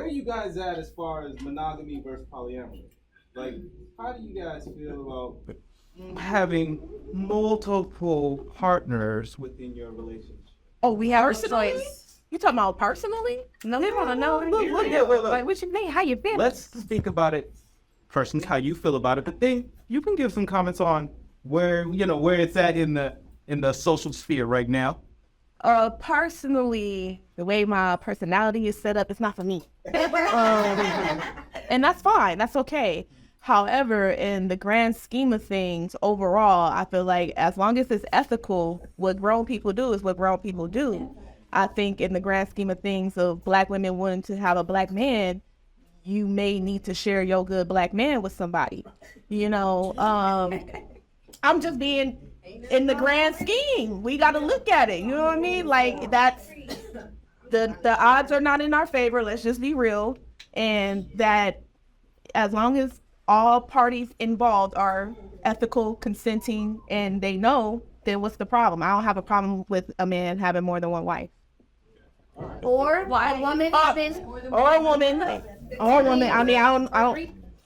are you guys at as far as monogamy versus polyamory? Like, how do you guys feel about having multiple partners within your relationship? Oh, we have personally. You talking about personally? No, they want to know. Look. Like, what you mean? How you feel? Let's think about it personally, how you feel about it. But then you can give some comments on where it's at in the social sphere right now. Personally, the way my personality is set up, it's not for me. And that's fine. That's okay. However, in the grand scheme of things, overall, I feel like as long as it's ethical, what grown people do is what grown people do. I think in the grand scheme of things of Black women wanting to have a Black man, you may need to share your good Black man with somebody. I'm just being, in the grand scheme, we got to look at it. You know what I mean? Like, that's, the odds are not in our favor. Let's just be real. And that as long as all parties involved are ethical, consenting, and they know, then what's the problem? I don't have a problem with a man having more than one wife. Or a woman or a woman. I mean, I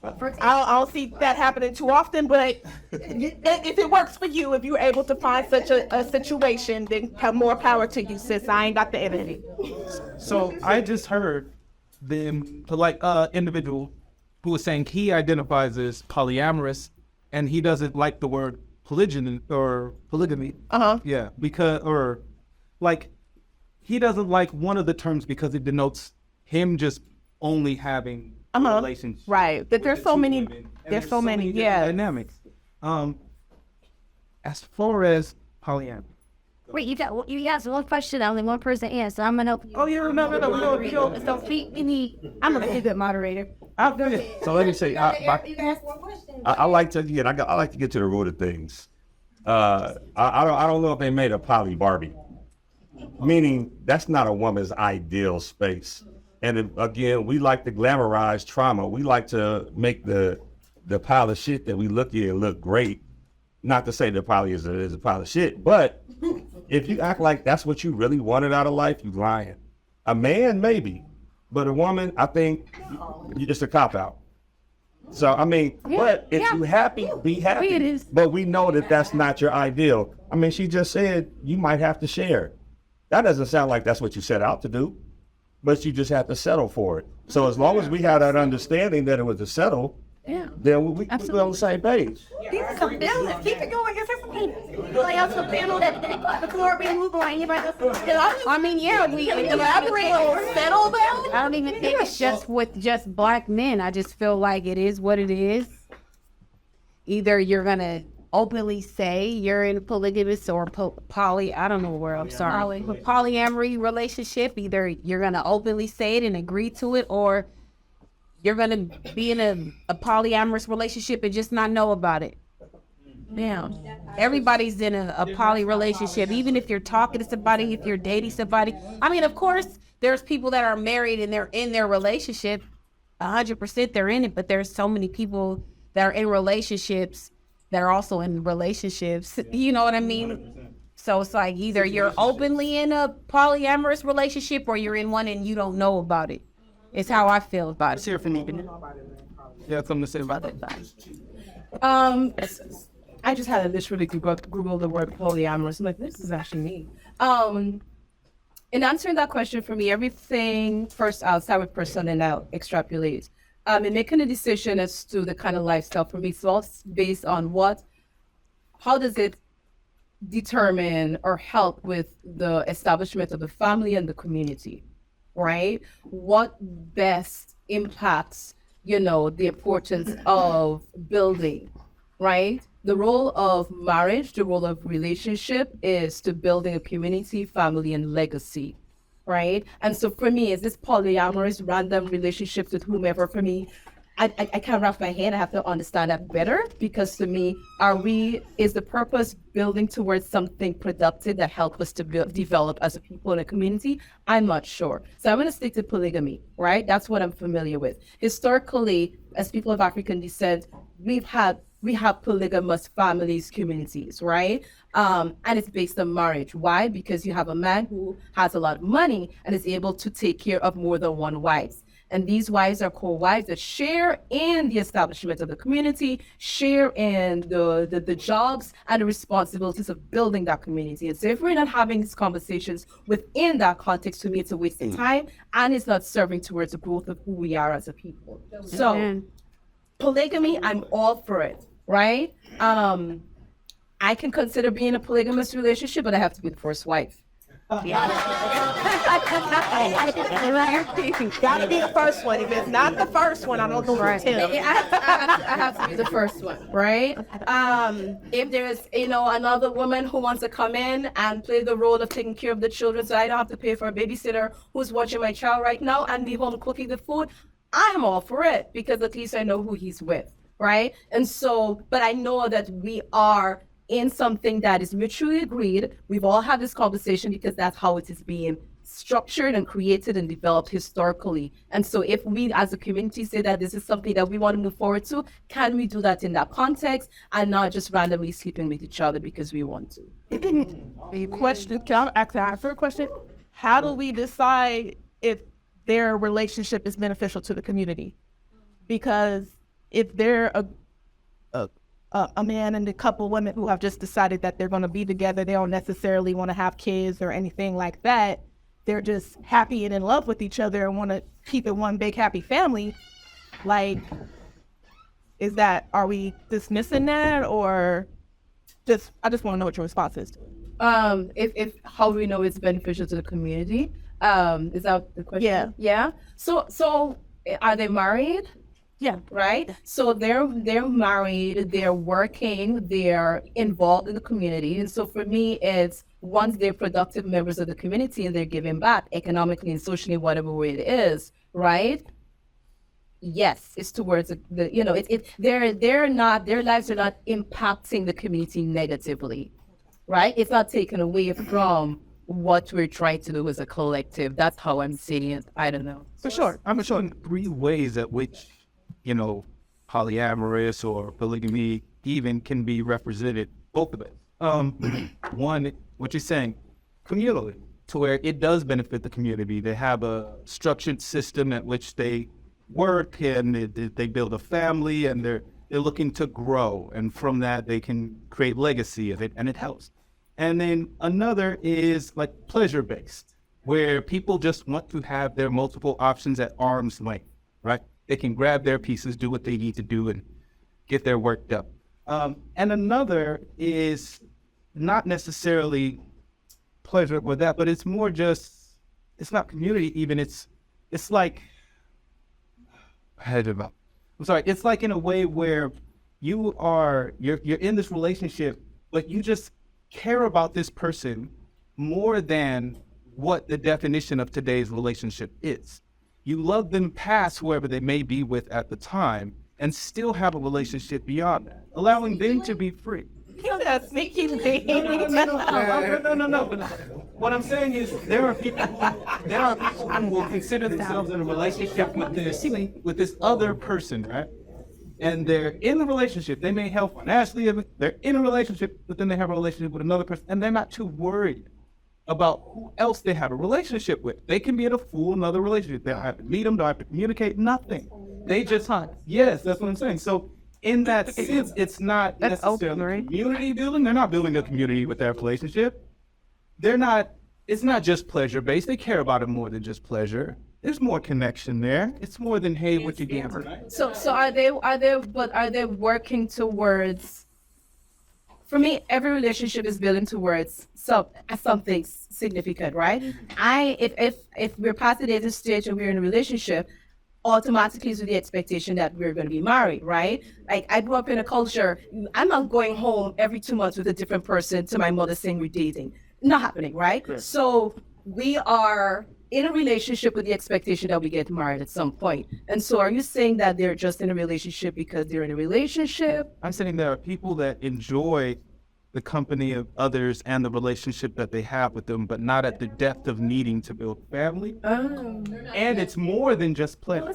don't see that happening too often, but if it works for you, if you're able to find such a situation, then have more power to you, sis. I ain't got the energy. So I just heard them, individual who was saying he identifies as polyamorous, and he doesn't like the word polygamy. Yeah, he doesn't like one of the terms because it denotes him just only having a relationship. Right, but there's so many. There's so many. Yeah. Dynamics. As far as polyamory. Wait, you asked one question, only one person answered. I'm gonna. Oh yeah, no. So I'm a pretty good moderator. So let me say, I like to get to the root of things. I don't know if they made a poly Barbie, meaning that's not a woman's ideal space. And again, we like to glamorize trauma. We like to make the pile of shit that we look at look great. Not to say that poly is a pile of shit, but if you act like that's what you really wanted out of life, you lying. A man, maybe, but a woman, I think you're just a cop-out. So, I mean, but if you happy, be happy. It is. But we know that that's not your ideal. I mean, she just said you might have to share. That doesn't sound like that's what you set out to do, but you just have to settle for it. So as long as we have that understanding that it was to settle, then we're on the same page. Keep it going. I mean, we elaborate. Settle down. I don't even think it's just with just Black men. I just feel like it is what it is. Either you're gonna openly say you're in a polygamous or poly, I don't know where, I'm sorry, polyamory relationship. Either you're gonna openly say it and agree to it, or you're gonna be in a polyamorous relationship and just not know about it. Damn. Everybody's in a poly relationship, even if you're talking to somebody, if you're dating somebody. I mean, of course, there's people that are married and they're in their relationship. 100% they're in it, but there's so many people that are in relationships that are also in relationships. You know what I mean? So it's like either you're openly in a polyamorous relationship or you're in one and you don't know about it. It's how I feel about it. You have something to say about that? I just had to literally Google the word polyamorous. I'm like, this is actually me. In answering that question for me, everything first, I'll start with person and I'll extrapolate. In making a decision as to the kind of lifestyle for me, it's all based on how does it determine or help with the establishment of the family and the community, right? What best impacts, the importance of building, right? The role of marriage, the role of relationship is to building a community, family, and legacy, right? And so for me, is this polyamorous, random relationships with whomever, for me, I can't wrap my head. I have to understand that better, because to me, is the purpose building towards something productive that helps us to develop as a people in a community? I'm not sure. So I'm going to stick to polygamy, right? That's what I'm familiar with. Historically, as people of African descent, we have polygamous families, communities, right? And it's based on marriage. Why? Because you have a man who has a lot of money and is able to take care of more than one wife. And these wives are co-wives that share in the establishment of the community, share in the jobs and the responsibilities of building that community. And so if we're not having these conversations within that context, to me, it's a waste of time, and it's not serving towards the growth of who we are as a people. So polygamy, I'm all for it, right? I can consider being a polygamous relationship, but I have to be the first wife. Gotta be the first one. If it's not the first one, I don't know what to tell. I have to be the first one, right? If there's, another woman who wants to come in and play the role of taking care of the children, so I don't have to pay for a babysitter who's watching my child right now and be home cooking the food, I'm all for it, because at least I know who he's with, right? And so, but I know that we are in something that is mutually agreed. We've all had this conversation because that's how it is being structured and created and developed historically. And so if we as a community say that this is something that we want to move forward to, can we do that in that context and not just randomly sleeping with each other because we want to? Question, can I ask her a question? How do we decide if their relationship is beneficial to the community? Because if they're a man and a couple women who have just decided that they're going to be together, they don't necessarily want to have kids or anything like that, they're just happy and in love with each other and want to keep it one big happy family, like, are we dismissing that, or I just want to know what your response is. If how we know it's beneficial to the community, is that the question? Yeah. So are they married? Yeah. Right. So they're married, they're working, they're involved in the community. And so for me, it's once they're productive members of the community and they're giving back economically and socially, whatever way it is, right? Yes, it's towards their lives are not impacting the community negatively, right? It's not taken away from what we're trying to do as a collective. That's how I'm seeing it. I don't know. For sure. I'm showing 3 ways at which, polyamorous or polygamy even can be represented, both of it. One, what you're saying, communally, to where it does benefit the community. They have a structured system at which they work and they build a family and they're looking to grow. And from that, they can create legacy of it, and it helps. And then another is like pleasure-based, where people just want to have their multiple options at arm's length, right? They can grab their pieces, do what they need to do, and get their work done. And another is not necessarily pleasure with that, but it's more just, it's not community even. It's like, it's like in a way where you're in this relationship, but you just care about this person more than what the definition of today's relationship is. You love them past whoever they may be with at the time and still have a relationship beyond that, allowing them to be free. No. What I'm saying is there are people who will consider themselves in a relationship with this other person, right? And they're in the relationship. They may help financially. They're in a relationship, but then they have a relationship with another person, and they're not too worried about who else they have a relationship with. They can be in a full another relationship. They don't have to meet them, don't have to communicate, nothing. They just hunt. Yes, that's what I'm saying. So in that sense, it's not necessarily community building. They're not building a community with their relationship. It's not just pleasure based. They care about it more than just pleasure. There's more connection there. It's more than, hey, what you doing tonight? So are they working towards? For me, every relationship is building towards something significant, right? If we're past the stage and we're in a relationship, automatically is with the expectation that we're going to be married, right? Like I grew up in a culture, I'm not going home every 2 months with a different person to my mother saying we're dating. Not happening, right? Sure. So we are in a relationship with the expectation that we get married at some point. And so are you saying that they're just in a relationship because they're in a relationship? I'm saying there are people that enjoy the company of others and the relationship that they have with them, but not at the depth of needing to build family. Oh. And it's more than just pleasure.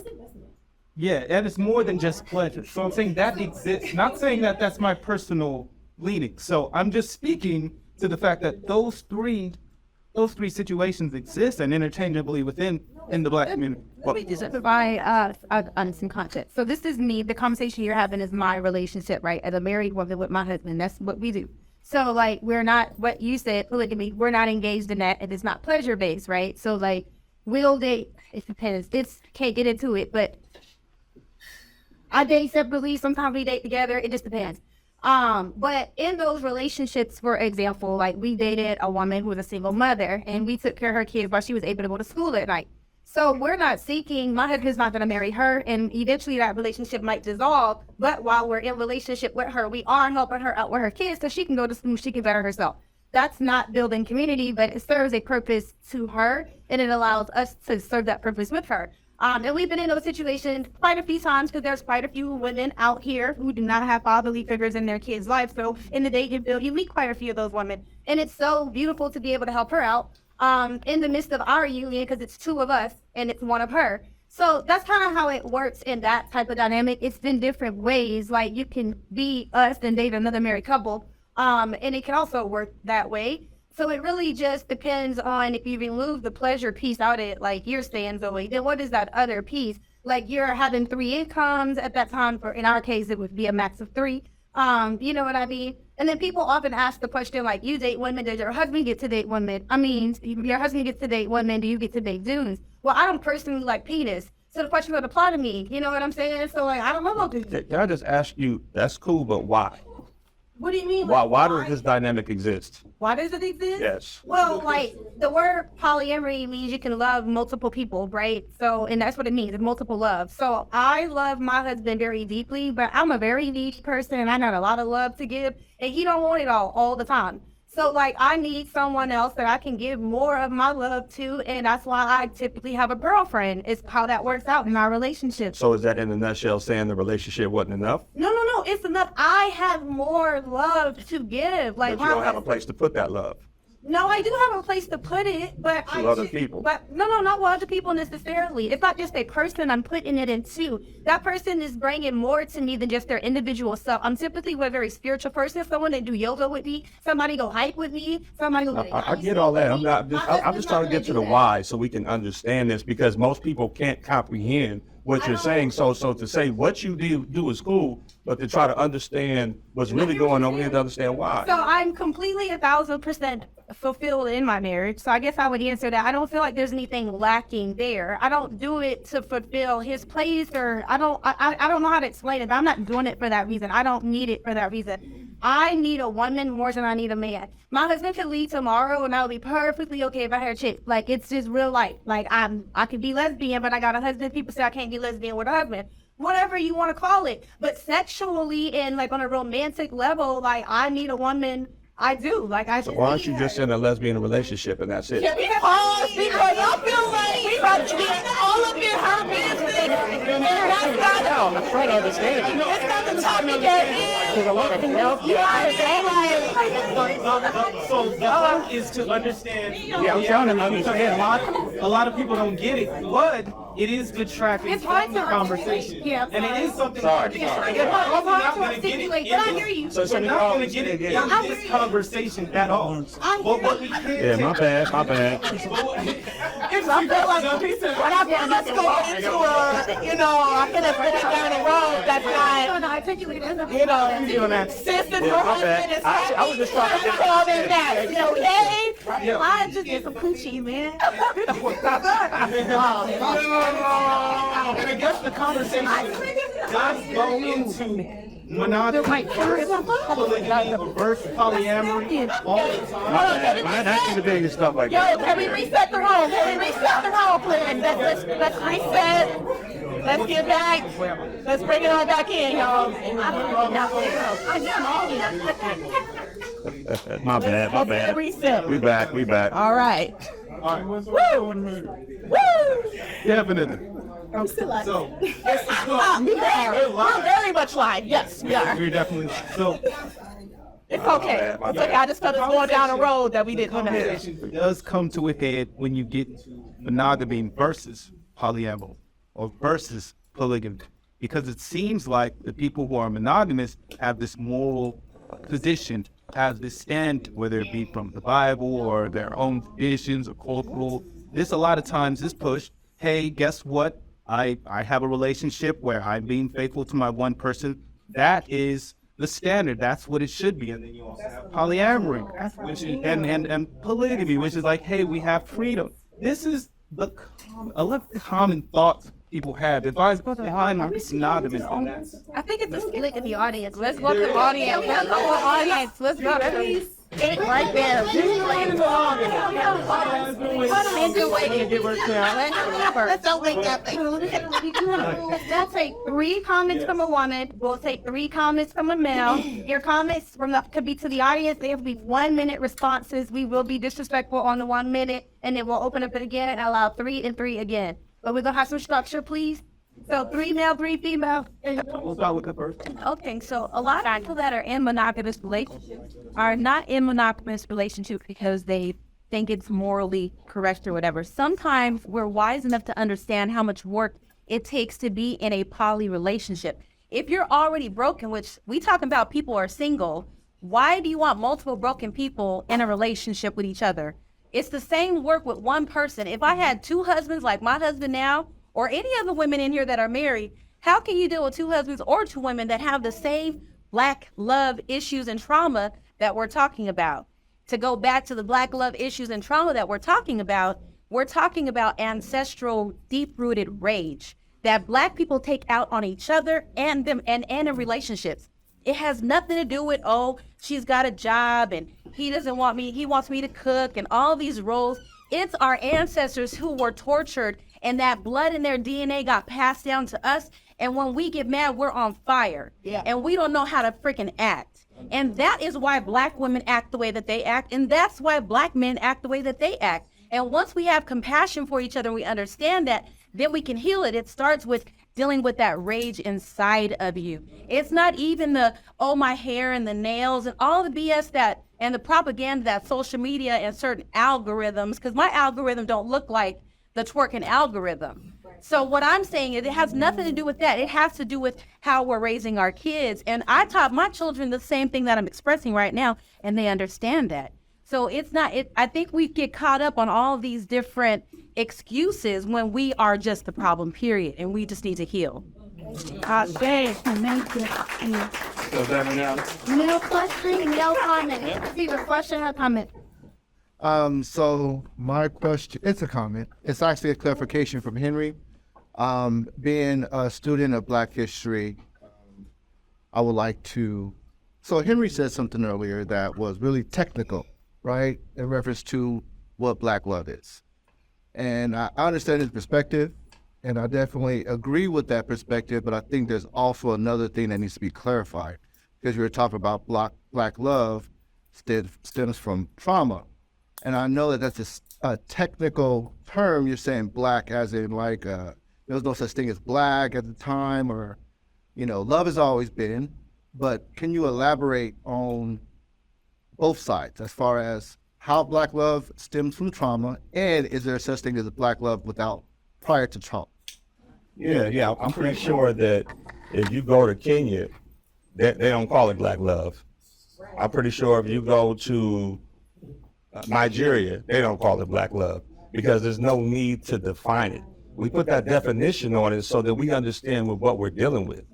Yeah, and it's more than just pleasure. So I'm saying that exists, not saying that that's my personal leaning. So I'm just speaking to the fact that those 3 those three situations exist and interchangeably in the Black community. Let me just provide on some context. So this is me. The conversation you're having is my relationship, right? As a married woman with my husband, that's what we do. So like, we're not, what you said, polygamy, we're not engaged in that, and it's not pleasure based, right? So like, will date, it depends. It's can't get into it, but I date separately. Sometimes we date together. It just depends. But in those relationships, for example, like we dated a woman who was a single mother, and we took care of her kids while she was able to go to school at night. So we're not seeking, my husband's not going to marry her, and eventually that relationship might dissolve. But while we're in relationship with her, we are helping her out with her kids so she can go to school, she can better herself. That's not building community, but it serves a purpose to her, and it allows us to serve that purpose with her. And we've been in those situations quite a few times because there's quite a few women out here who do not have fatherly figures in their kids' lives. So in the dating field, you meet quite a few of those women. And it's so beautiful to be able to help her out in the midst of our union, because it's two of us and it's one of her. So that's kind of how it works in that type of dynamic. It's in different ways. Like you can be us and date another married couple. And it can also work that way. So it really just depends on, if you remove the pleasure piece out of it, like you're saying, Zoe, then what is that other piece? Like you're having 3 incomes at that time, for in our case, it would be a max of 3. You know what I mean? And then people often ask the question, like, you date women, does your husband get to date women? I mean, your husband gets to date women, do you get to date dudes? Well, I don't personally like penis. So the question would apply to me. You know what I'm saying? So like, I don't know. Can I just ask you, that's cool, but why? What do you mean? Why does this dynamic exist? Why does it exist? Yes. Well, like the word polyamory means you can love multiple people, right? So, and that's what it means, it's multiple love. So I love my husband very deeply, but I'm a very needy person and I got a lot of love to give, and he don't want it all the time. So like I need someone else that I can give more of my love to, and that's why I typically have a girlfriend. It's how that works out in our relationship. So is that in a nutshell saying the relationship wasn't enough? No, it's enough. I have more love to give. Like But you don't have a place to put that love. No, I do have a place to put it, but To other people. But no, not with other people necessarily. It's not just a person I'm putting it into. That person is bringing more to me than just their individual self. I'm typically a very spiritual person. Someone that do yoga with me, somebody go hike with me, somebody go. I get all that. I'm just trying to get to the why so we can understand this, because most people can't comprehend what you're saying. So to say what you do is cool, but to try to understand what's really going on, we have to understand why. So I'm completely 1,000% fulfilled in my marriage. So I guess I would answer that. I don't feel like there's anything lacking there. I don't do it to fulfill his place, or I don't know how to explain it, but I'm not doing it for that reason. I don't need it for that reason. I need a woman more than I need a man. My husband could leave tomorrow and I'll be perfectly okay if I had a chick. Like, it's just real life. Like, I could be lesbian, but I got a husband. People say I can't be lesbian with a husband. Whatever you want to call it. But sexually and like on a romantic level, like I need a woman. I do. Like I. So why aren't you just in a lesbian relationship and that's it? Because y'all feel like we about to be all up in her business. And that's not. I'm trying to understand. It's not the topic yet. There's a lot of things. You understand? So the point is to understand. Yeah, I'm trying to understand. A lot of people don't get it, but it is good traffic It's hard to conversation. Yeah, And it is something. Sorry. You're It's not hard to gonna get it articulate, but I hear you. So We're not going to get it in this conversation at all. But what we can Yeah, my bad. It's I feel like a piece of what I feel. Let's go into I feel like we're down the road. That's not. No, articulate. Sis and her husband is I was just trying to get all that matters. You know, hey, I just get some coochie, man. And I guess the conversation does go into monogamy versus polyamory all the time. I need to big stuff like Yo, that. can we reset the room? Please? Let's reset. Let's get back. Let's bring it on back in, y'all. My bad. Reset. We back. All right. Woo! Definitely. I'm still live. So, We're very much live. Yes, we are. we're definitely so. It's okay. It's okay. I just felt us going down a road that we didn't know. Conversation does come to a head when you get to monogamy versus polyamory or versus polygamy, because it seems like the people who are monogamous have this moral position have this stand, whether it be from the Bible or their own traditions or cultural. This a lot of times is pushed. Hey, guess what? I have a relationship where I'm being faithful to my one person. That is the standard. That's what it should be. And then you also have polyamory, which is, and polygamy, which is like, hey, we have freedom. This is a lot of common thoughts people have. If I was behind, I'm synonymous on that. I think it's a split in the audience. Let's go to the audience. Let's go to the audience. Let's go to the Right there. Let's don't wake up. Let's take 3 comments from a woman. We'll take 3 comments from a male. Your comments could be to the audience. They have to be 1-minute responses. We will be disrespectful on the 1 minute, and then we'll open up it again and allow 3 and 3 again. But we're gonna have some structure, please. So 3 male, 3 female. We'll start with the first. Okay, so a lot of people that are in monogamous relationships are not in monogamous relationships because they think it's morally correct or whatever. Sometimes we're wise enough to understand how much work it takes to be in a poly relationship. If you're already broken, which we talking about people are single, why do you want multiple broken people in a relationship with each other? It's the same work with one person. If I had 2 husbands like my husband now, or any other women in here that are married, how can you deal with 2 husbands or 2 women that have the same Black love issues and trauma that we're talking about? To go back to the Black love issues and trauma that we're talking about ancestral, deep-rooted rage that Black people take out on each other and them and in relationships. It has nothing to do with, oh, she's got a job and he doesn't want me, he wants me to cook and all these roles. It's our ancestors who were tortured and that blood in their DNA got passed down to us. And when we get mad, we're on fire. Yeah. And we don't know how to freaking act. And that is why Black women act the way that they act. And that's why Black men act the way that they act. And once we have compassion for each other and we understand that, then we can heal it. It starts with dealing with that rage inside of you. It's not even the, oh, my hair and the nails and all the BS that, and the propaganda that social media and certain algorithms, because my algorithm don't look like the twerking algorithm. So what I'm saying is it has nothing to do with that. It has to do with how we're raising our kids. And I taught my children the same thing that I'm expressing right now, and they understand that. So it's not, I think we get caught up on all these different excuses when we are just the problem, period. And we just need to heal. Thank you. No question, no comment. Either question or comment. So my question, it's a comment. It's actually a clarification from Henry. Being a student of Black history, I would like to, so Henry said something earlier that was really technical, right? In reference to what Black love is. And I understand his perspective, and I definitely agree with that perspective, but I think there's also another thing that needs to be clarified, because you were talking about Black love stems from trauma. And I know that that's a technical term. You're saying Black as in like, there was no such thing as Black at the time, or, love has always been, but can you elaborate on both sides as far as how Black love stems from trauma, and is there such thing as a Black love prior to trauma? Yeah. I'm pretty sure that if you go to Kenya, they don't call it Black love. I'm pretty sure if you go to Nigeria, they don't call it Black love because there's no need to define it. We put that definition on it so that we understand what we're dealing with.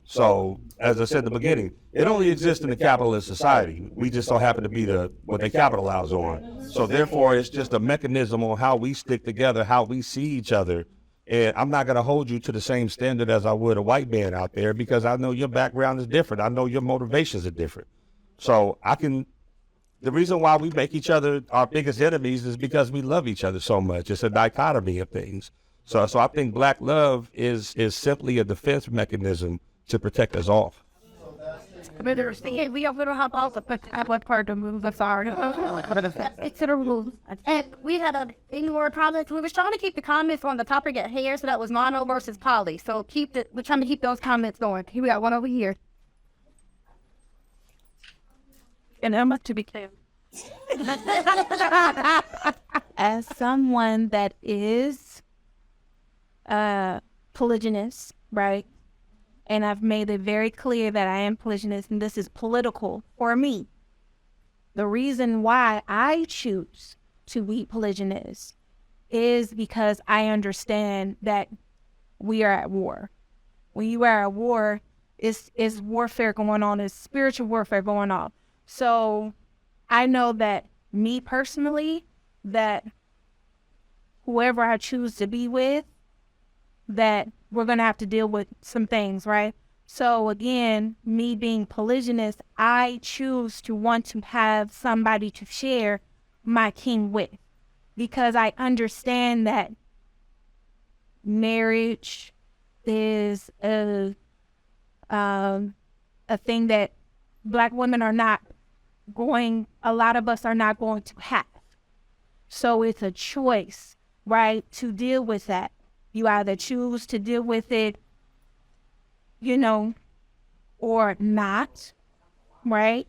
So, as I said at the beginning, it only exists in the capitalist society. We just don't happen to be what they capitalize on. So therefore, it's just a mechanism on how we stick together, how we see each other. And I'm not going to hold you to the same standard as I would a white man out there, because I know your background is different. I know your motivations are different. So the reason why we make each other our biggest enemies is because we love each other so much. It's a dichotomy of things. So I think Black love is simply a defense mechanism to protect us all. We are going to hop off what part to move. I'm sorry. It's to the rules. And we had any more comments. We were trying to keep the comments on the topic at hair, so that was mono versus poly. So we're trying to keep those comments going. Here we got one over here. And Emma, to be clear. As someone that is polygynous, right, and I've made it very clear that I am polygynist, and this is political for me. The reason why I choose to be polygynist is because I understand that we are at war. When you are at war, it's warfare going on, it's spiritual warfare going on. So I know that me personally, that whoever I choose to be with, that we're going to have to deal with some things, right? So again, me being polygynist, I choose to want to have somebody to share my king with, because I understand that marriage is a thing that Black women are not going, a lot of us are not going to have. So it's a choice, right, to deal with that. You either choose to deal with it, you know, or not, right?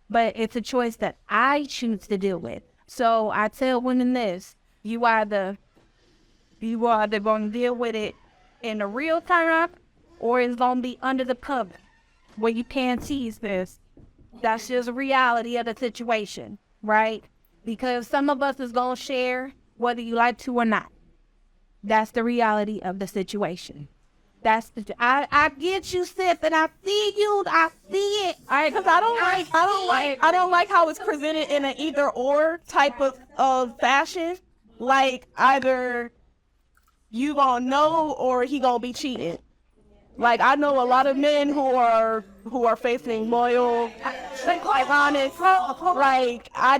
But it's a choice that I choose to deal with. So I tell women this: you either going to deal with it in the real time, or it's going to be under the cover where you can't tease this. That's just a reality of the situation, right? Because some of us is going to share whether you like to or not. That's the reality of the situation. I get you, sis, and I see you. I see it. Because I don't like how it's presented in an either or type of fashion. Like either you gonna know or he gonna be cheating. Like I know a lot of men who are facing loyal, like honest. Like I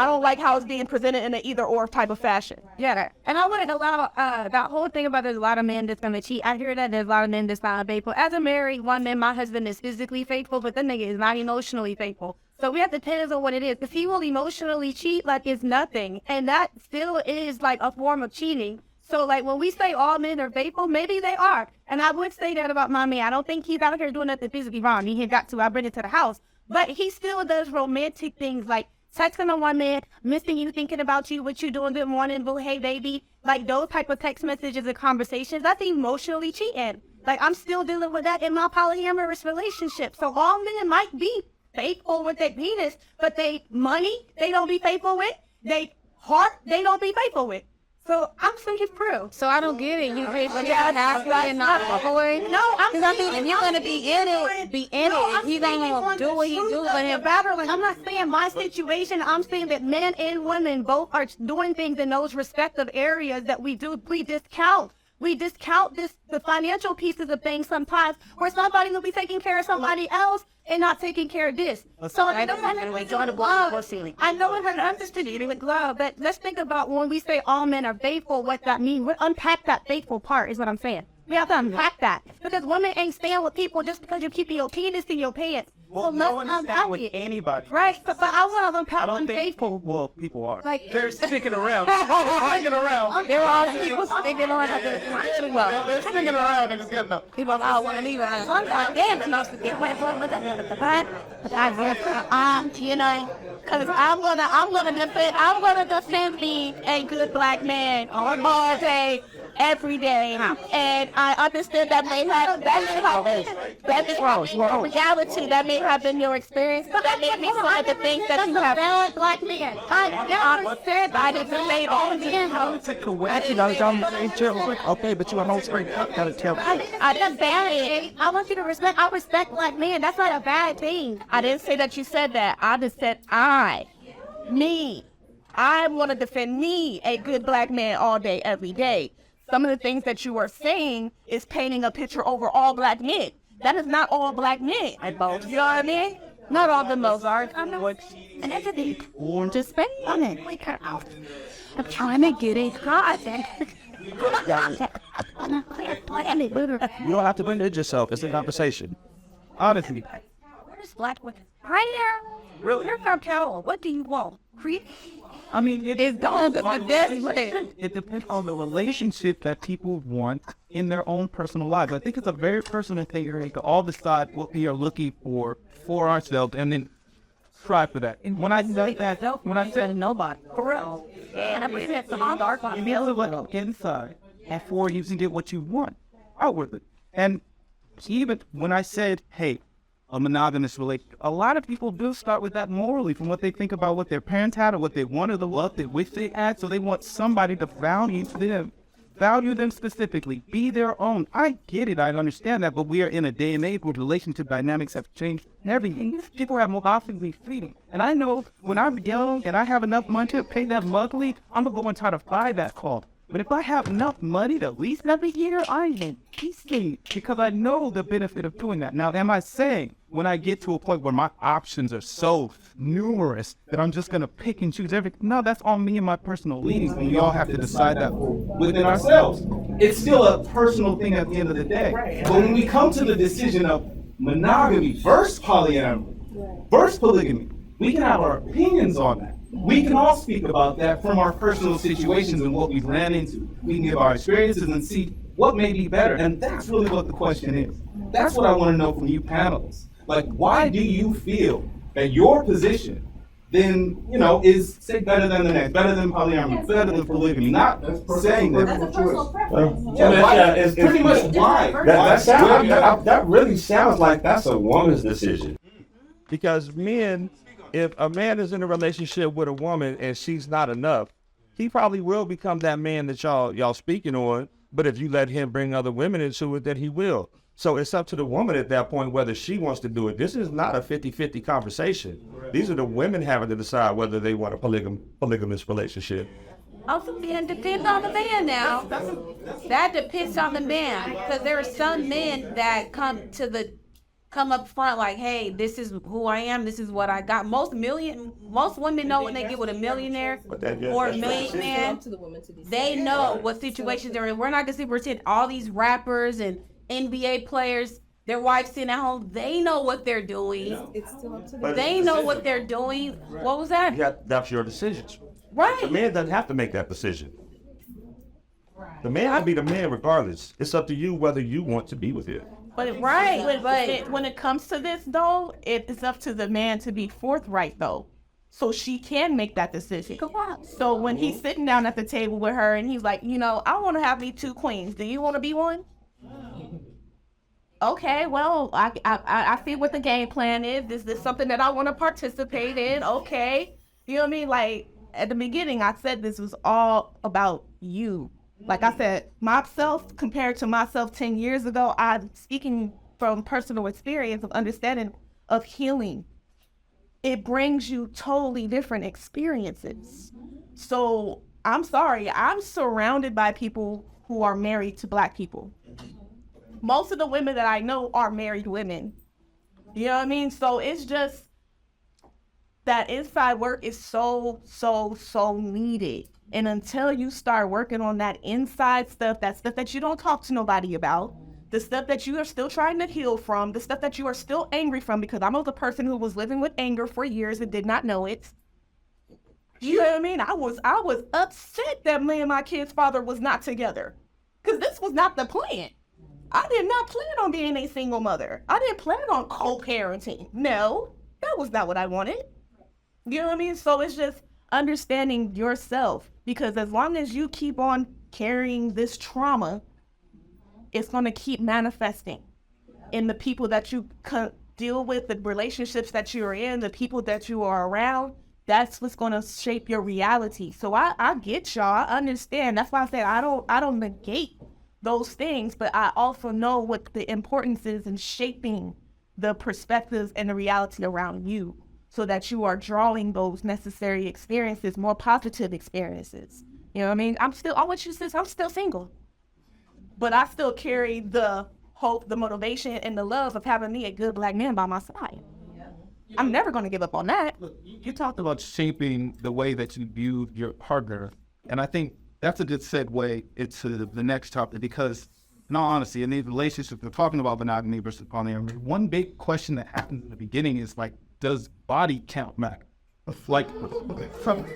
don't like how it's being presented in an either or type of fashion. Yeah, and I wouldn't allow that whole thing about there's a lot of men that's gonna cheat. I hear that there's a lot of men that's not faithful. As a married woman, my husband is physically faithful, but the nigga is not emotionally faithful. So we have to depend on what it is. If he will emotionally cheat like it's nothing, and that still is like a form of cheating. So, like, when we say all men are faithful, maybe they are. And I would say that about my man. I don't think he's out here doing nothing physically wrong. He had got to, I bring it to the house. But he still does romantic things, like texting on one man, missing you, thinking about you, what you doing, good morning, boo, hey, baby. Like, those type of text messages and conversations, that's emotionally cheating. Like, I'm still dealing with that in my polyamorous relationship. So, all men might be faithful with their penis, but they money, they don't be faithful with. They heart, they don't be faithful with. So I'm thinking through. So I don't get it. You pay for that and not boy. No, I'm thinking if you're gonna be in it, be in it. If he's gonna do what he do for him. I'm not saying my situation. I'm saying that men and women both are doing things in those respective areas that we do. We discount the financial pieces of things sometimes, where somebody will be taking care of somebody else and not taking care of this. So I know it's an understanding with love, but let's think about when we say all men are faithful, what that means. We unpack that faithful part is what I'm saying. We have to unpack that, because women ain't staying with people just because you keep your penis in your pants. Well, no one is down with anybody. Right, but I want to unpack I don't think unfaithful. well, people are. Like, They're sticking around. Sticking around. There are people sticking on They're sticking around and it's good enough. people I want to leave. Sometimes they're enough to get my foot with it. But you know, because I'm gonna defend being a good Black man all day, every day, and I understand that may have reality, that may have been your experience, but that may be some of the things that you have. Valid Black man. I never said I didn't say all the Okay, but you are no straight up. Gotta tell me. I didn't say I want you to respect. I respect Black men. That's not a bad thing. I didn't say that you said that. I just said I want to defend me, a good Black man, all day, every day. Some of the things that you are saying is painting a picture over all Black men. That is not all Black men. You know what I mean? Not all the Mozart. I'm not. And that's a deep. Just spend on it. I'm trying to get it caught. You don't have to bring it yourself. It's a conversation. Honestly. Where's Black women? Right here. Really? You're from Carol. What do you want? Creep? I mean, It's done. it depends on the relationship that people want in their own personal lives. I think it's a very personal thing. We can all decide what we are looking for ourselves, and then strive for that. And when I say that, when I say nobody. For real. Yeah, I believe that's some dark on you need to look inside, and for you to get what you want outwardly. And even when I said, hey, a monogamous relationship, a lot of people do start with that morally from what they think about what their parents had or what they wanted, the love they wish they had. So they want somebody to value them specifically, be their own. I get it, I understand that, but we are in a day and age where relationship dynamics have changed everything. People have more options freedom. And I know when I'm young and I have enough money to pay that monthly, I'm gonna go and try to buy that car. But if I have enough money to lease every year, I am peaceful because I know the benefit of doing that. Now, am I saying when I get to a point where my options are so numerous that I'm just going to pick and choose everything? No, that's on me and my personal leanings, and we all have to decide that within ourselves. It's still a personal thing at the end of the day. But when we come to the decision of monogamy versus polyamory versus polygamy, we can have our opinions on that. We can all speak about that from our personal situations and what we've ran into. We can give our experiences and see what may be better. And that's really what the question is. That's what I want to know from you panelists. Like, why do you feel that your position then, is, say, better than the next, better than polyamory, better than polygamy? Not saying that. That's a personal preference. It's pretty much why. That really sounds like that's a woman's decision. Because men, if a man is in a relationship with a woman and she's not enough, he probably will become that man that y'all speaking on. But if you let him bring other women into it, then he will. So it's up to the woman at that point whether she wants to do it. This is not a 50-50 conversation. These are the women having to decide whether they want a polygamous relationship. Also, it depends on the man now. That depends on the man, because there are some men that come up front like, hey, this is who I am, this is what I got. Most women know when they get with a millionaire or a millionaire, they know what situations they're in. We're not gonna pretend all these rappers and NBA players, their wives sitting at home, they know what they're doing. They know what they're doing. What was that? That's your decisions. Right. The man doesn't have to make that decision. The man will be the man regardless. It's up to you whether you want to be with it. But when it comes to this, though, it's up to the man to be forthright, though, so she can make that decision. Come on. So when he's sitting down at the table with her and he's like, I want to have me 2 queens. Do you want to be one? Okay, well, I see what the game plan is. Is this something that I want to participate in? Okay. You know what I mean? Like, at the beginning, I said this was all about you. Like I said, myself compared to myself 10 years ago, I'm speaking from personal experience of understanding of healing. It brings you totally different experiences. So I'm sorry, I'm surrounded by people who are married to Black people. Most of the women that I know are married women. You know what I mean? So it's just that inside work is so needed. And until you start working on that inside stuff, that stuff that you don't talk to nobody about, the stuff that you are still trying to heal from, the stuff that you are still angry from, because I'm the person who was living with anger for years and did not know it. You know what I mean? I was upset that me and my kid's father was not together, because this was not the plan. I did not plan on being a single mother. I didn't plan on co-parenting. No, that was not what I wanted. You know what I mean? So it's just understanding yourself, because as long as you keep on carrying this trauma, it's going to keep manifesting in the people that you deal with, the relationships that you're in, the people that you are around. That's what's going to shape your reality. So I get y'all. I understand. That's why I said I don't negate those things, but I also know what the importance is in shaping the perspectives and the reality around you, so that you are drawing those necessary experiences, more positive experiences. You know what I mean? I want you to say I'm still single, but I still carry the hope, the motivation, and the love of having me a good Black man by my side. I'm never going to give up on that. Look, you talked about shaping the way that you view your partner, and I think that's a good segue into the next topic, because in all honesty, in these relationships, we're talking about monogamy versus polyamory. One big question that happens in the beginning is like, does body count matter? Like,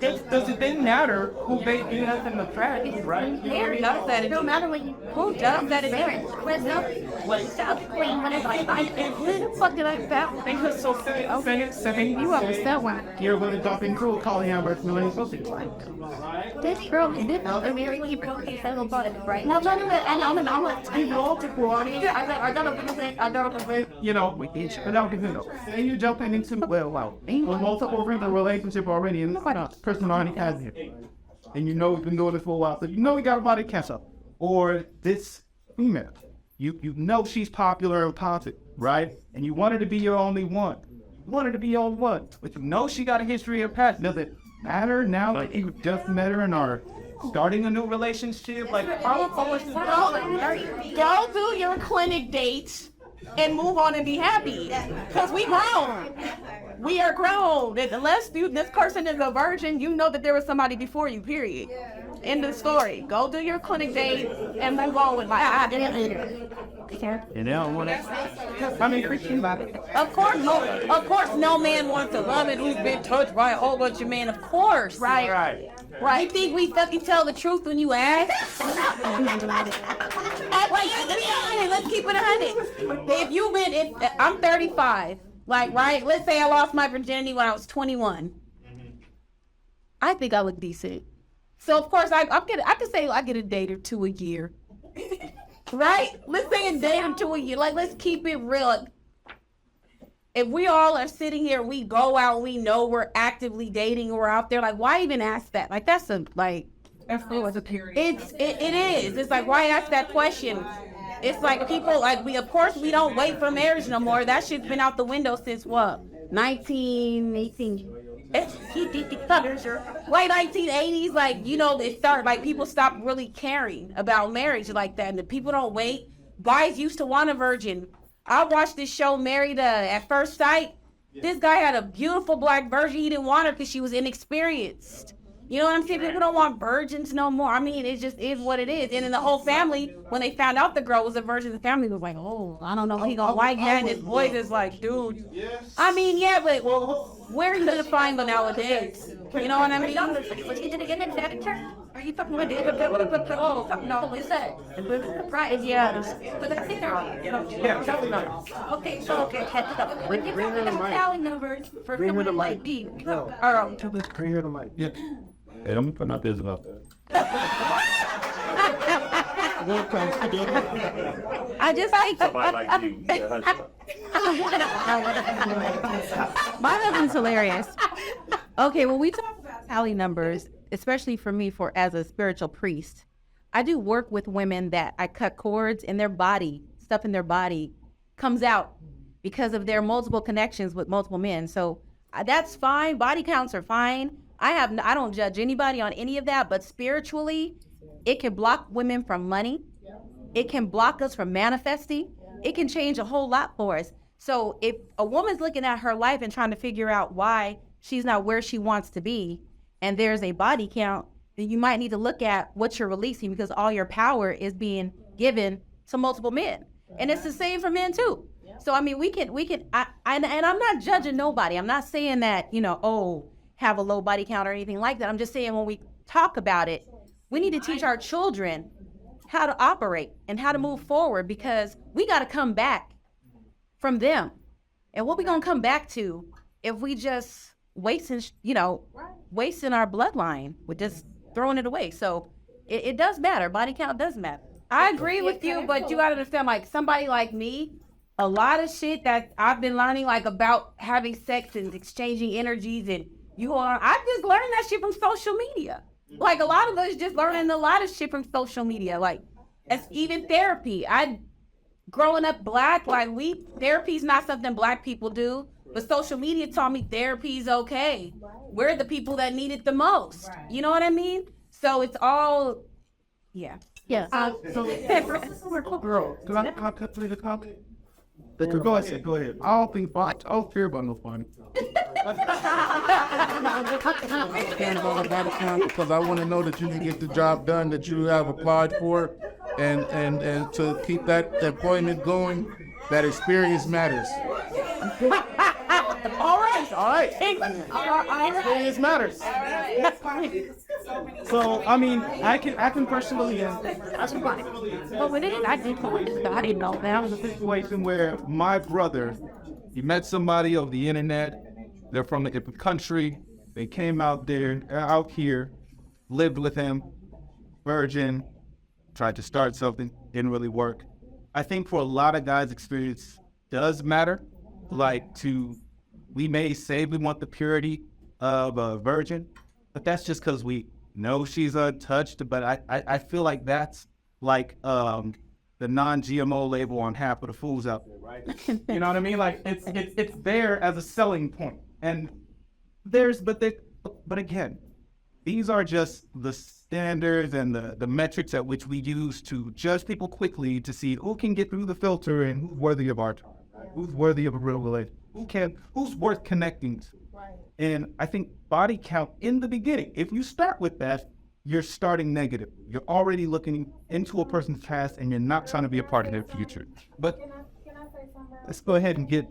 does it then matter who they end up in the practice, right? Who does that? It don't matter when you. Who does that? Marriage. Who the fuck did I that? Because so saying You upset one. you're going to dump in crew calling out birth million pussy. This girl is this very broken settle button, right? Now, and I'm like, I know to I You know, we each, without you know, and you're jumping into well, multiple in the relationship already, and the person already has it, and you know we've been doing this for a while, so you know we got a body cancer, or this female, you know she's popular and popular, right? And you want her to be your only one, but you know she got a history of past. Does it matter now that you just met her and are starting a new relationship? Like, Go do your clinic dates and move on and be happy. Because we grown. We are grown. Unless this person is a virgin, you know that there was somebody before you, period. End of story. Go do your clinic date and move on with life. and they don't want to. I mean, Of course, no man wants a woman who's been touched by a whole bunch of men. Of course. Right. You think we fucking tell the truth when you ask? Let's keep it 100. I'm 35, right? Let's say I lost my virginity when I was 21. I think I look decent. So of course I could say I get a date or two a year. Right? Let's say a date or two a year. Like, let's keep it real. If we all are sitting here, we go out, we know we're actively dating, we're out there, like, why even ask that? Like, that's a, like, it is. It's like, why ask that question? It's like people, like, we don't wait for marriage no more. That shit's been out the window since what? 1918. Late 1980s, like, you know, it started, like, people stopped really caring about marriage like that. And the people don't wait. Guys used to want a virgin. I watched this show, Married at First Sight. This guy had a beautiful black virgin. He didn't want her because she was inexperienced. You know what I'm saying? People don't want virgins no more. I mean, it just is what it is. And then the whole family, when they found out the girl was a virgin, the family was like, oh, I don't know if he gonna like that. And his voice is like, dude. I mean, yeah, but where are you gonna find them nowadays? You know what I mean? Are you talking about the oh, no, what's that? Right, yeah. But I think okay, so catch up. When you talk about tally numbers for someone like me, Bring her the mic. Yeah. Hey, I'm putting out this up. I just like Somebody like you. my husband's hilarious. Okay, well, we talk about tally numbers, especially for me, as a spiritual priest. I do work with women that I cut cords in their body, stuff in their body comes out because of their multiple connections with multiple men. So that's fine. Body counts are fine. I don't judge anybody on any of that, but spiritually, it can block women from money. It can block us from manifesting. It can change a whole lot for us. So if a woman's looking at her life and trying to figure out why she's not where she wants to be, and there's a body count, then you might need to look at what you're releasing, because all your power is being given to multiple men. And it's the same for men too. So, I mean, and I'm not judging nobody. I'm not saying that, have a low body count or anything like that. I'm just saying when we talk about it, we need to teach our children how to operate and how to move forward, because we got to come back from them. And what we going to come back to if we just wasting our bloodline with just throwing it away? So it does matter. Body count does matter. I agree with you, but you got to understand, like, somebody like me, a lot of shit that I've been learning, like, about having sex and exchanging energies, and I just learned that shit from social media. Like, a lot of us just learning a lot of shit from social media. Like, it's even therapy. Growing up black, like, therapy's not something black people do, but social media taught me therapy's okay. We're the people that need it the most. You know what I mean? So it's all, yeah. Yes. Girl, can I cut through the topic? Go ahead. I don't care about no fun. Because I want to know that you can get the job done that you have applied for, and to keep that employment going, that experience matters. All right. All right. Experience matters. So I mean, I can personally. But when it, I didn't know that was a Situation where my brother, he met somebody over the internet. They're from a different country. They came out here, lived with him, virgin, tried to start something, didn't really work. I think for a lot of guys, experience does matter. We may say we want the purity of a virgin, but that's just because we know she's untouched. But I feel like that's like the non-GMO label on half of the foods out there, right? You know what I mean? Like it's there as a selling point. And but again, these are just the standards and the metrics at which we use to judge people quickly to see who can get through the filter and who's worthy of our time, who's worthy of a real relationship, who's worth connecting to. And I think body count in the beginning, if you start with that, you're starting negative. You're already looking into a person's past and you're not trying to be a part of their future. But let's go ahead and get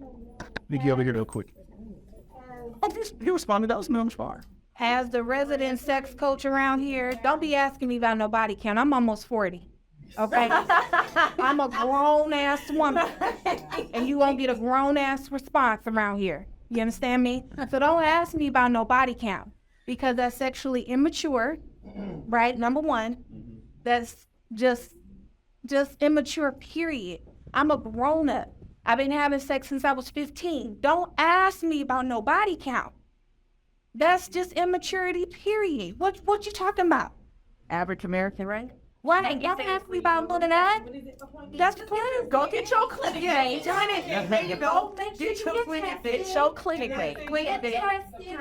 Nikki over here real quick. You responded, that was no far. As the resident sex coach around here, don't be asking me about no body count. I'm almost 40. Okay? I'm a grown-ass woman. And you won't get a grown-ass response around here. You understand me? So don't ask me about no body count. Because that's sexually immature, right? Number one. That's just immature, period. I'm a grown-up. I've been having sex since I was 15. Don't ask me about no body count. That's just immaturity, period. What you talking about? Average American, right? Why y'all ask me about more than that? That's the plan. Go get your clinic. You ain't doing it. Go get your clinic. Get your clinic.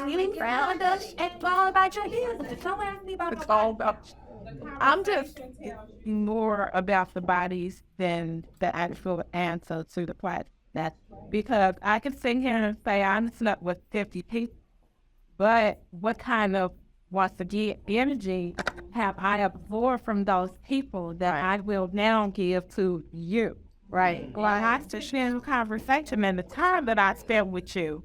You found us and it's all about your business. Don't ask me about. It's all about. I'm just more about the bodies than the actual answer to the question. That's because I can sit here and say I slept with 50 people, but what kind of energy have I absorbed from those people that I will now give to you? Right. Well, I have to share a conversation and the time that I spent with you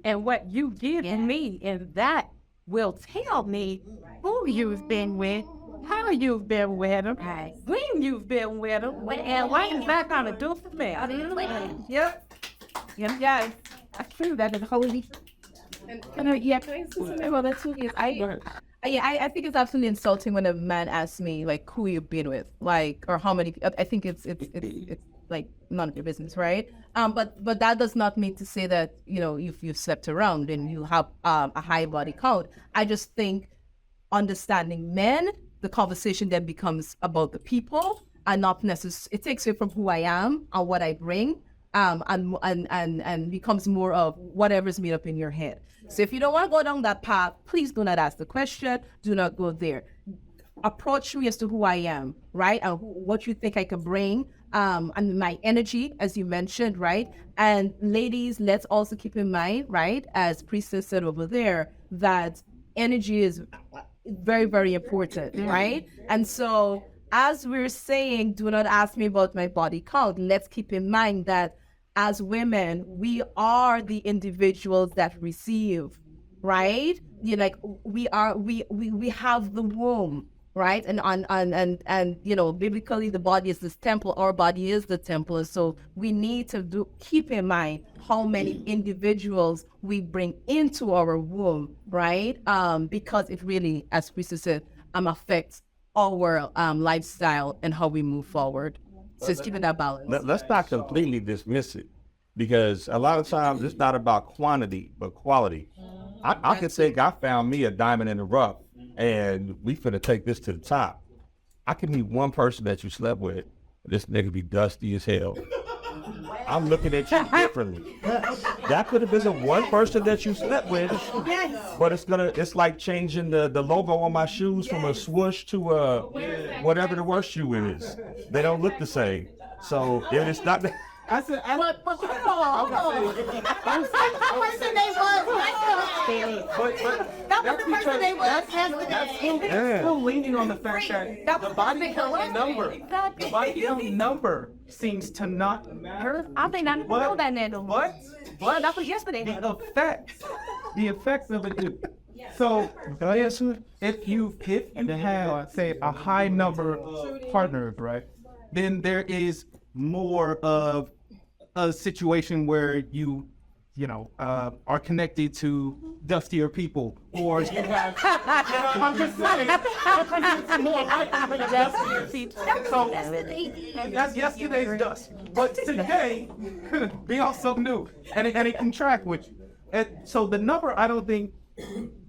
and what you give me, and that will tell me who you've been with, how you've been with them, when you've been with them, and what is that going to do for me? Yep. Yes. I feel that is holy. I think it's absolutely insulting when a man asks me like who you've been with, like, or how many. I think it's like none of your business, right? But that does not mean to say that if you've slept around and you have a high body count. I just think understanding men, the conversation then becomes about the people and not necessarily. It takes away from who I am and what I bring. And becomes more of whatever's made up in your head. So if you don't want to go down that path, please do not ask the question. Do not go there. Approach me as to who I am, right? And what you think I can bring, and my energy, as you mentioned, right? And ladies, let's also keep in mind, right, as Priestess said over there, that energy is very, very important, right? And so as we're saying, do not ask me about my body count, let's keep in mind that as women, we are the individuals that receive, right? We have the womb, right? And biblically the body is this temple, our body is the temple. And so we need to keep in mind how many individuals we bring into our womb, right? Because it really, as Priestess said, affects our lifestyle and how we move forward. So just keeping that balance. Let's not completely dismiss it, because a lot of times it's not about quantity, but quality. I could say I found me a diamond in the rough, and we finna take this to the top. I can meet one person that you slept with, this nigga be dusty as hell. I'm looking at you differently. That could have been the one person that you slept with, but it's like changing the logo on my shoes from a swoosh to whatever the worst shoe is. They don't look the same. So it's not I said, But but that's because that's still leaning on the fact that the body count number seems to not matter. I think I know that now. But That was yesterday. the effects of it is. So, if you have, say, a high number of partners, right, then there is more of a situation where you are connected to dustier people, or you have. I'm just saying. So that's yesterday's dust, but today be also new, and it can track with you. And so the number, I don't think,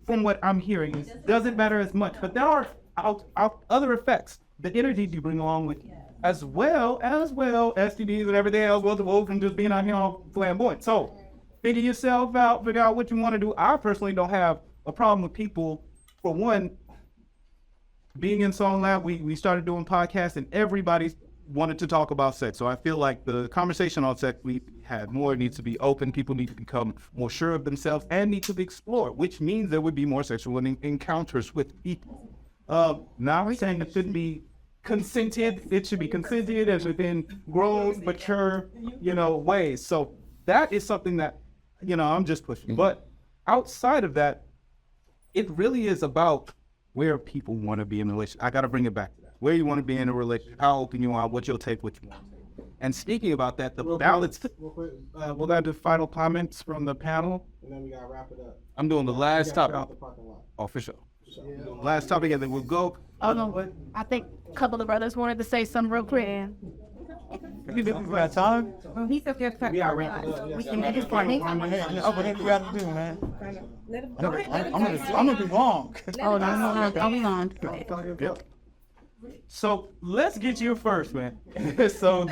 from what I'm hearing, doesn't matter as much. But there are other effects, the energy you bring along with you, as well, STDs and everything else goes away from just being out here all flamboyant. So figure yourself out, figure out what you want to do. I personally don't have a problem with people, for one, being in Song Lab. We started doing podcasts and everybody wanted to talk about sex. So I feel like the conversation on sex we had more needs to be open. People need to become more sure of themselves and need to be explored, which means there would be more sexual encounters with people. Now we're saying it shouldn't be consented. It should be consented as within grown, mature, ways. So that is something that, I'm just pushing. But outside of that, it really is about where people want to be in a relationship. I got to bring it back to that. Where you want to be in a relationship, how open you are, what you'll take, what you want. And speaking about that, the balance. We'll have the final comments from the panel. And then we gotta wrap it up. I'm doing the last topic. Out the parking lot. Oh, for sure. Last topic, and then we'll go. Oh no, I think a couple of brothers wanted to say something real quick. We got time. He's up here. We gotta wrap it up. We can make it funny. What you gotta do, man? I'm gonna be long. Oh, no, I'll be on. Yep. So let's get you first, man. So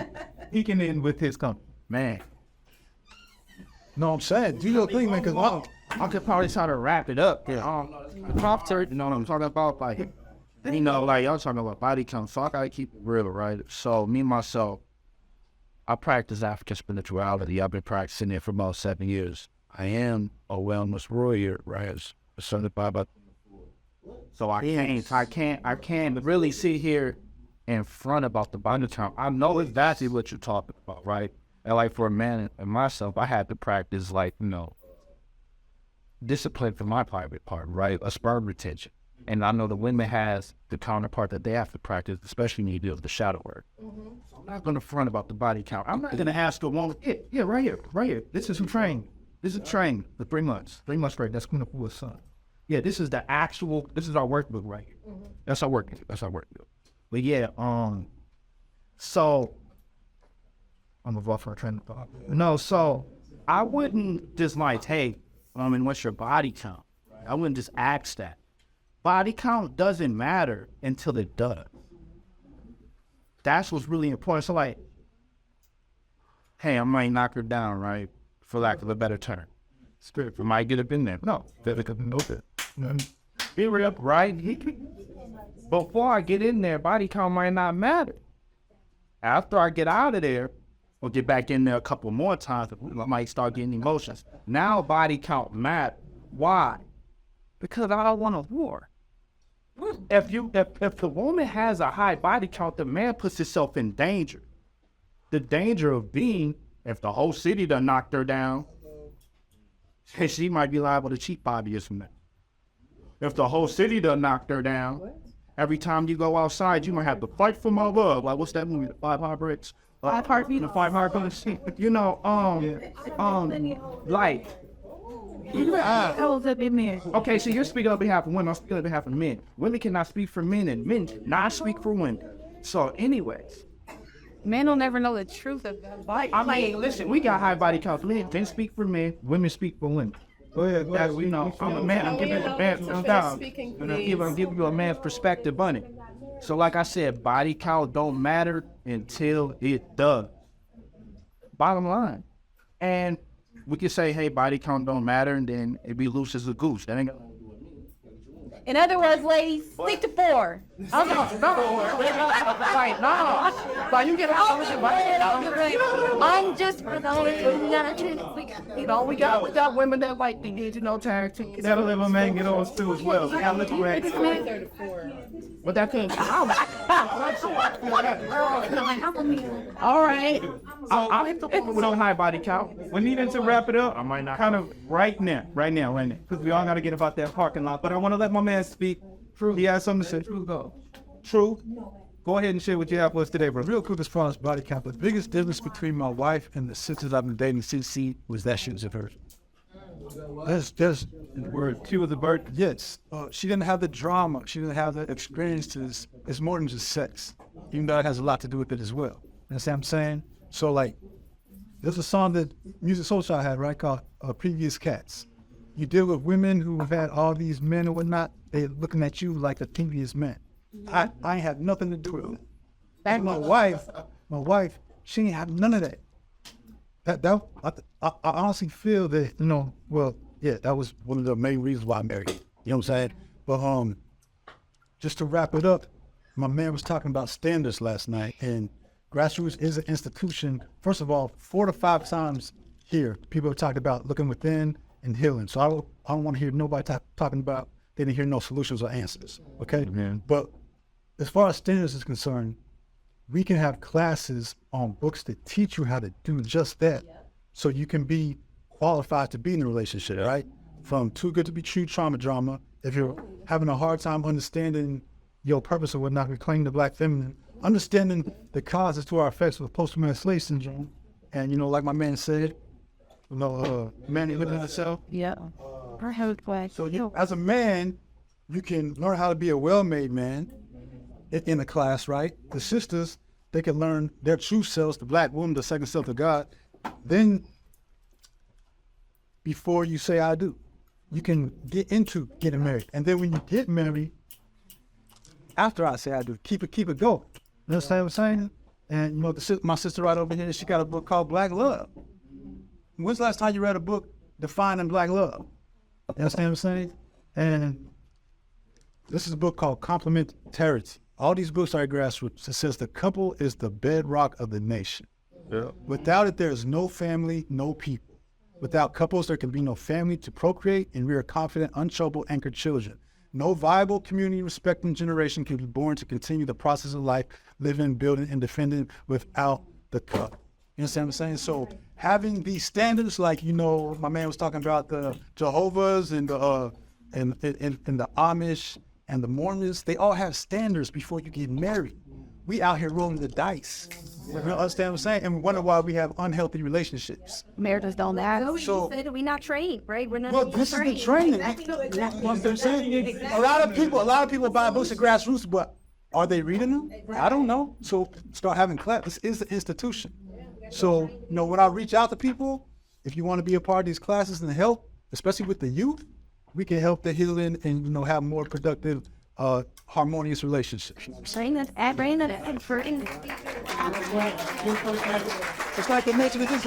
he can end with his comment. Man, No, I'm saying, do your thing, man, because I could probably try to wrap it up. Yeah. The prop turd, what I'm talking about, like y'all talking about body count, so I gotta keep it real, right? So me, myself, I practice African spirituality. I've been practicing it for about 7 years. I am a wellness warrior, right? As certified by. So I can't really sit here in front about the body count. I know exactly what you're talking about, right? And like for a man and myself, I had to practice discipline for my private part, right? A sperm retention. And I know the women has the counterpart that they have to practice, especially when you do the shadow work. So I'm not going to front about the body count. I'm not going to ask the woman, right here. This is who trained. This is trained for 3 months. 3 months straight. That's going to pull a son. Yeah, this is our workbook right here. That's our workbook. But yeah, so I'm a buffer train of thought. No, so I wouldn't just hey, what's your body count? I wouldn't just ask that. Body count doesn't matter until it does. That's what's really important. So hey, I might knock her down, right? For lack of a better term. Spirit, I might get up in there. No, be real, right? Before I get in there, body count might not matter. After I get out of there, or get back in there a couple more times, I might start getting emotions. Now body count matters. Why? Because I don't want a war. If the woman has a high body count, the man puts himself in danger. The danger of being, if the whole city done knocked her down, she might be liable to cheat 5 years from now. If the whole city done knocked her down, every time you go outside, you might have to fight for my love. Like, what's that movie, The 5 Heartbreaks? 5 Heartbeats. The 5 Heartbeats. Okay, so you're speaking on behalf of women, I'm speaking on behalf of men. Women cannot speak for men, and men not speak for women. So anyways, Men don't never know the truth of that body. I mean, listen, we got high body counts. Men speak for men, women speak for women. Go ahead. I'm a man, I'm giving a man some time. And I'm giving you a man's perspective on it. So like I said, body count don't matter until it does. Bottom line. And we can say, hey, body count don't matter, and then it be loose as a goose. That ain't got nothing to do with me. In other words, ladies, stick to 4. Like you get out of it, I'm just we got women that like they need to know tag team. That'll let my man get on too as well. Yeah, look at But that can't. All right. I'll hit the one with a high body count. We needed to wrap it up. I might not. Kind of right now. Because we all got to get about that parking lot. But I want to let my man speak. True. He has something to say. True, go. True. Go ahead and share what you have for us today, bro. Real quick as far as body count, the biggest difference between my wife and the sisters I've been dating since she was that she was a virgin. That's the word. She was a bird. Yes. She didn't have the drama. She didn't have the experiences. It's more than just sex, even though it has a lot to do with it as well. You understand what I'm saying? So, like, there's a song that Music Soul Child had, right, called Previous Cats. You deal with women who have had all these men and whatnot, they're looking at you like the previous man. I ain't have nothing to do with it. And my wife, she ain't have none of that. I honestly feel that, that was one of the main reasons why I married her. You know what I'm saying? But just to wrap it up, my man was talking about standards last night, and Grassroots is an institution. First of all, 4 to 5 times here, people have talked about looking within and healing. So I don't want to hear nobody talking about they didn't hear no solutions or answers. Okay? Mm-hmm. But as far as standards is concerned, we can have classes on books that teach you how to do just that, so you can be qualified to be in a relationship, right? From Too Good to Be True trauma drama. If you're having a hard time understanding your purpose or whatnot, reclaiming the Black feminine, understanding the causes to our effects with post-traumatic slave syndrome, and like my man said, man living himself. Yeah. So as a man, you can learn how to be a well-made man in the class, right? The sisters, they can learn their true selves, the Black woman, the second self of God. Then, before you say I do, you can get into getting married. And then when you get married, after I say I do, keep it going. You understand what I'm saying? And my sister right over here, she got a book called Black Love. When's the last time you read a book defining Black love? You understand what I'm saying? And this is a book called Complementarity. All these books are at Grassroots. It says the couple is the bedrock of the nation. Yeah. Without it, there is no family, no people. Without couples, there can be no family to procreate and rear confident, untroubled, anchored children. No viable, community-respecting generation can be born to continue the process of life, living, building, and defending without the couple. You understand what I'm saying? So having these standards, like, my man was talking about the Jehovah's and the Amish and the Mormons, they all have standards before you get married. We out here rolling the dice. You understand what I'm saying? And we wonder why we have unhealthy relationships. Marriages don't ask. So We're not trained, right? We're not. well, this is the training. A lot of people buy books at Grassroots, but are they reading them? I don't know. So start having class. This is an institution. So, when I reach out to people, if you want to be a part of these classes and help, especially with the youth, we can help the healing and, have more productive, harmonious relationships. Train it. It's like the nature of this.